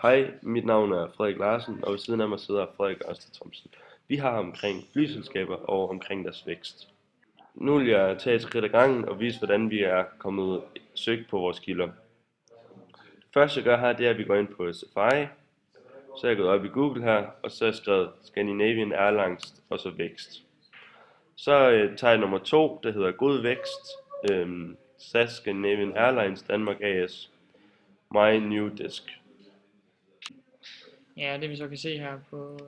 Hej, mit navn er Frederik Larsen, og ved siden af mig sidder Frederik Ørsted Thomsen. Vi har omkring flyselskaber og omkring deres vækst. Nu vil jeg tage et skridt ad gangen og vise, hvordan vi er kommet søgt på vores kilder. Det første jeg gør her, det er, at vi går ind på Safari. Så er jeg gået op i Google her, og så har jeg skrevet Scandinavian Airlines og så vækst. Så tager jeg nummer 2, der hedder God Vækst, SAS Scandinavian Airlines Danmark AS, My New Desk. Ja, det vi så kan se her på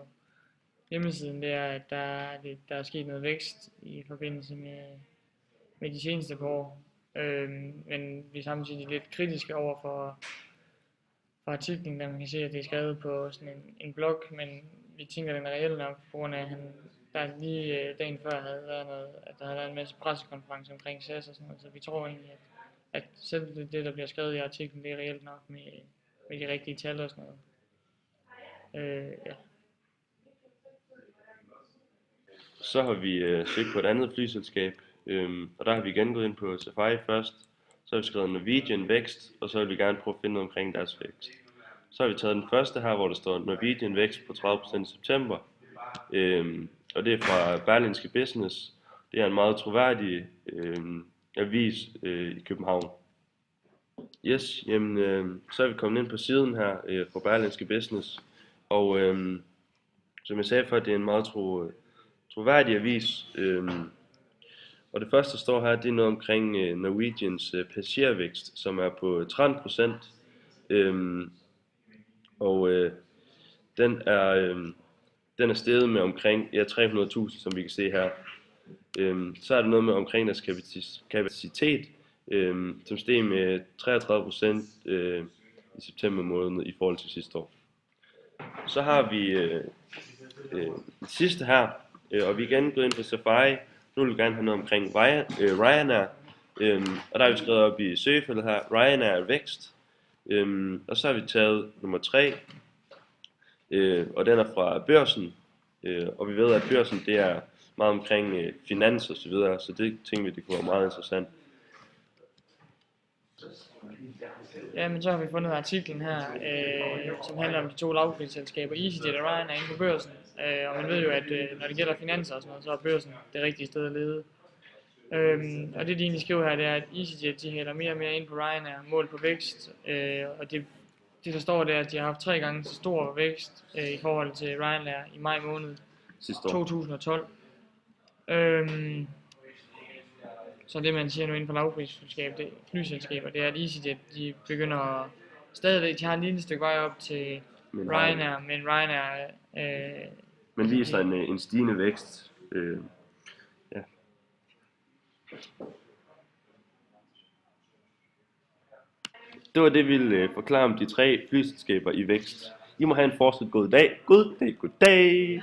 hjemmesiden, det er, at der er sket noget vækst i forbindelse med de seneste par år. Men vi er samtidig lidt kritiske over for artiklen, der man kan se, at det er skrevet på sådan en blog, men vi tænker, at den er reel nok, på grund af, at der lige dagen før havde været at der havde været en masse pressekonference omkring SAS og sådan noget, så vi tror egentlig, at selv det, der bliver skrevet i artiklen, det er reelt nok med de rigtige tal og sådan noget. Ja. Så har vi søgt på et andet flyselskab, og der har vi igen gået ind på Safari først. Så har vi skrevet Norwegian Vækst, og så vil vi gerne prøve at finde noget omkring deres vækst. Så har vi taget den første her, hvor der står Norwegian Vækst på 30% i september. Og det er fra Berlingske Business. Det er en meget troværdig avis i København. Yes, jamen, så er vi kommet ind på siden her fra Berlingske Business. Og som jeg sagde før, det er en meget troværdig avis. Og det første, der står her, det er noget omkring Norwegians passagervækst, som er på 13%. Den er steget med omkring 300.000, som vi kan se her. Så er der noget med omkring deres kapacitet, som steg med 33% i september måned i forhold til sidste år. Så har vi det sidste her, og vi er igen gået ind på Safari. Nu vil vi gerne have noget omkring Ryanair, og der har vi skrevet op i søgefeltet her, Ryanair vækst. Og så har vi taget nummer 3, og den er fra børsen, og vi ved, at børsen det er meget omkring finans og så videre, så det tænker vi, det kunne være meget interessant. Ja, men så har vi fundet artiklen her, som handler om de to lavprisselskaber, EasyJet og Ryanair inde på børsen. Og man ved jo, at når det gælder finanser og sådan noget, så er børsen det rigtige sted at lede. Og det de egentlig skriver her, det er, at EasyJet de hælder mere og mere ind på Ryanair, mål på vækst. Og det der står der, at de har haft 3 gange så stor vækst i forhold til Ryanair i maj måned 2012. Så det man siger nu inden for lavprisselskaber, det er, at EasyJet de begynder stadigvæk, de har en lille stykke vej op til Ryanair, men Ryanair men viser en stigende vækst. Ja. Det var det, vi ville forklare om de 3 flyselskaber i vækst. I må have en fortsat god dag. God dag.